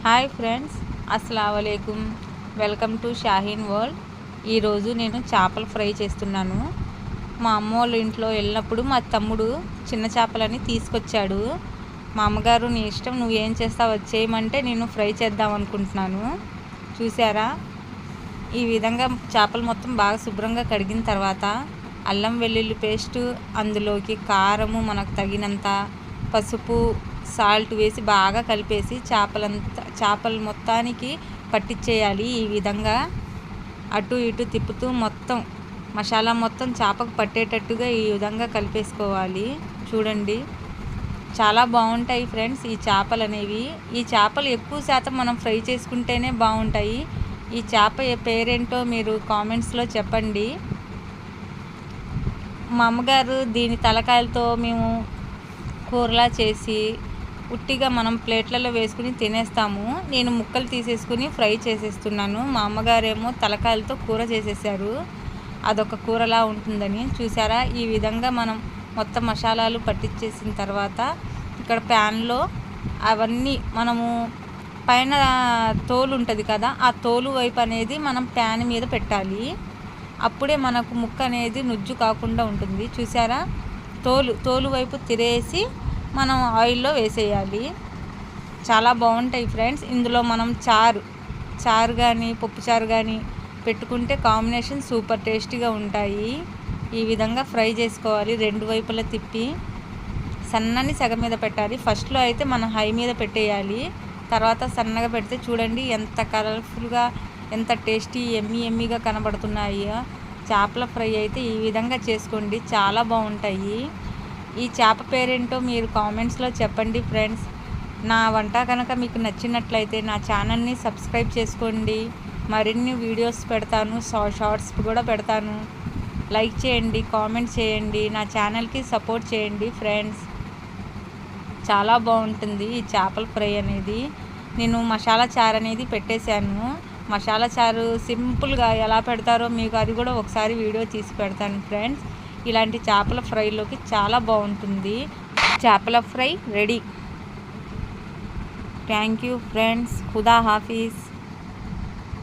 Hi friends, అస్సలాము అలైకుం. Welcome to Shaheen world. ఈరోజు నేను చేపల ఫ్రై చేస్తున్నాను. మా అమ్మ వాళ్ళ ఇంట్లో వెళ్ళినప్పుడు మా తమ్ముడు చిన్న చేపలని తీసుకొచ్చాడు. మా అమ్మగారు నీ ఇష్టం, నువ్వు ఏం చేస్తావు వచ్చేయమంటే నేను ఫ్రై చేద్దాం అనుకుంటున్నాను. చూసారా, ఈ విధంగా చేపలు మొత్తం బాగా శుభ్రంగా కడిగిన తర్వాత అల్లం వెల్లుల్లి పేస్టు, అందులోకి కారము మనకు తగినంత, పసుపు, సాల్ట్ వేసి బాగా కలిపేసి చేపలు మొత్తానికి పట్టించేయాలి. ఈ విధంగా అటు ఇటు తిప్పుతూ మొత్తం మసాలా మొత్తం చేపకు పట్టేటట్టుగా ఈ విధంగా కలిపేసుకోవాలి. చూడండి, చాలా బాగుంటాయి ఫ్రెండ్స్ ఈ చేపలు అనేవి. ఈ చేపలు ఎక్కువ శాతం మనం ఫ్రై చేసుకుంటేనే బాగుంటాయి. ఈ చేప పేరేంటో మీరు కామెంట్స్లో చెప్పండి. మా అమ్మగారు దీని తలకాయలతో మేము కూరలా చేసి ఉట్టిగా మనం ప్లేట్లలో వేసుకుని తినేస్తాము. నేను ముక్కలు తీసేసుకుని ఫ్రై చేసేస్తున్నాను. మా అమ్మగారేమో తలకాయలతో కూర చేసేసారు, అదొక కూరలా ఉంటుందని. చూసారా, ఈ విధంగా మనం మొత్తం మసాలాలు పట్టించేసిన తర్వాత ఇక్కడ ప్యాన్లో అవన్నీ మనము పైన తోలు ఉంటుంది కదా, ఆ తోలు వైపు అనేది మనం ప్యాన్ మీద పెట్టాలి. అప్పుడే మనకు ముక్క అనేది నుజ్జు కాకుండా ఉంటుంది. చూసారా, తోలు వైపు తిరేసి మనం ఆయిల్లో వేసేయాలి. చాలా బాగుంటాయి ఫ్రెండ్స్. ఇందులో మనం చారు కానీ పప్పుచారు కానీ పెట్టుకుంటే కాంబినేషన్ సూపర్ టేస్టీగా ఉంటాయి. ఈ విధంగా ఫ్రై చేసుకోవాలి. రెండు వైపులా తిప్పి సన్నని సెగ మీద పెట్టాలి. ఫస్ట్లో అయితే మనం హై మీద పెట్టేయాలి, తర్వాత సన్నగా పెడితే చూడండి ఎంత కలర్ఫుల్గా, ఎంత టేస్టీ ఎమ్మీగా కనబడుతున్నాయి. చేపల ఫ్రై అయితే ఈ విధంగా చేసుకోండి, చాలా బాగుంటాయి. ఈ చేప పేరేంటో మీరు కామెంట్స్లో చెప్పండి ఫ్రెండ్స్. నా వంట కనుక మీకు నచ్చినట్లయితే నా ఛానల్ని సబ్స్క్రైబ్ చేసుకోండి. మరిన్ని వీడియోస్ పెడతాను, షార్ట్స్ కూడా పెడతాను. లైక్ చేయండి, కామెంట్ చేయండి, నా ఛానల్కి సపోర్ట్ చేయండి ఫ్రెండ్స్. చాలా బాగుంటుంది ఈ చేపల ఫ్రై అనేది. నేను మసాలా చారు అనేది పెట్టేశాను. మసాలా చారు సింపుల్గా ఎలా పెడతారో మీకు అది కూడా ఒకసారి వీడియో తీసి పెడతాను ఫ్రెండ్స్. ఇలాంటి చేపల ఫ్రైలోకి చాలా బాగుంటుంది. చేపల fry ready. Thank you friends. ఖుదా హాఫీజ్.